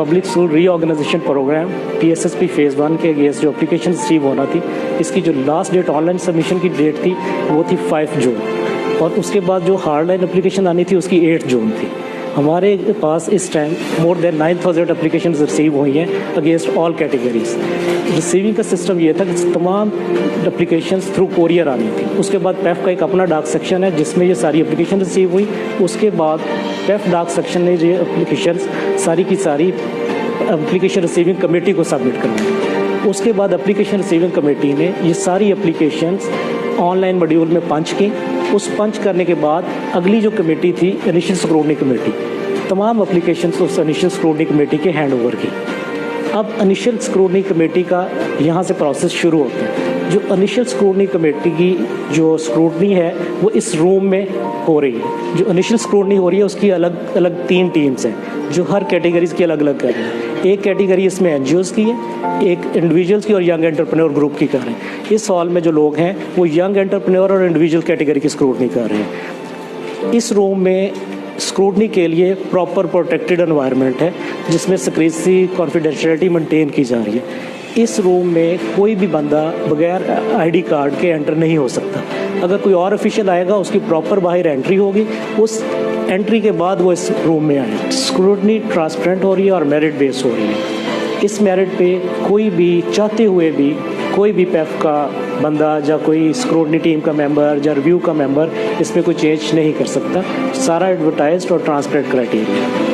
Public school reorganisation programme PSSP phase 1 के against जो application receive होना थी, इसकी जो लास्ट डेट ऑनलाइन सबमिशन की डेट थी वो थी 5 जून, और उसके बाद जो हार्डलाइन एप्लीकेशन आनी थी उसकी 8 जून थी। हमारे पास इस time more than 9000 application receive हुई हैं अगेंस्ट ऑल कैटेगरीज। रिसीविंग का सिस्टम ये था कि तमाम एप्लीकेशंस थ्रू कोरियर आनी थी। उसके बाद PEF का एक अपना डाक सेक्शन है जिसमें ये सारी एप्लीकेशन रिसीव हुई। उसके बाद PEF डाक सेक्शन ने ये एप्लीकेशन सारी की सारी एप्लीकेशन रिसीविंग कमेटी को सबमिट करवाई। उसके बाद एप्लीकेशन रिसीविंग कमेटी ने ये सारी एप्लीकेशंस ऑनलाइन मॉड्यूल में पंच की। उस पंच करने के बाद अगली जो कमेटी थी इनिशियल स्क्रूटनी कमेटी, तमाम एप्लीकेशंस उस इनिशियल स्क्रूटनी कमेटी के हैंड ओवर की। अब इनिशियल स्क्रूटनी कमेटी का यहाँ से प्रोसेस शुरू होता है। जो इनिशियल स्क्रूटनी कमेटी की जो स्क्रूटनी है वो इस रूम में हो रही है। जो इनिशियल स्क्रूटनी हो रही है उसकी अलग अलग 3 टीम्स हैं जो हर कैटेगरीज की अलग अलग कर रही है। एक कैटेगरी इसमें NGOs की है, एक इंडिविजुअल्स की और यंग एंटरप्रेन्योर ग्रुप की कर रहे हैं। इस हॉल में जो लोग हैं वो यंग एंटरप्रेन्योर और इंडिविजुअल कैटेगरी की स्क्रूटनी कर रहे हैं। इस रूम में स्क्रूटनी के लिए प्रॉपर प्रोटेक्टेड एनवायरनमेंट है जिसमें सिक्रेसी कॉन्फिडेंशियलिटी मेंटेन की जा रही है। इस रूम में कोई भी बंदा बगैर ID कार्ड के एंटर नहीं हो सकता। अगर कोई और ऑफिशियल आएगा उसकी प्रॉपर बाहर एंट्री होगी, उस एंट्री के बाद वो इस रूम में आए। स्क्रूटनी ट्रांसपेरेंट हो रही है और मेरिट बेस हो रही है। इस मेरिट पे कोई भी चाहते हुए भी कोई भी PEF का बंदा या कोई स्क्रूटनी टीम का मेंबर या रिव्यू का मेंबर इसमें कोई चेंज नहीं कर सकता। सारा एडवर्टाइज्ड और ट्रांसपेरेंट क्राइटेरिया है।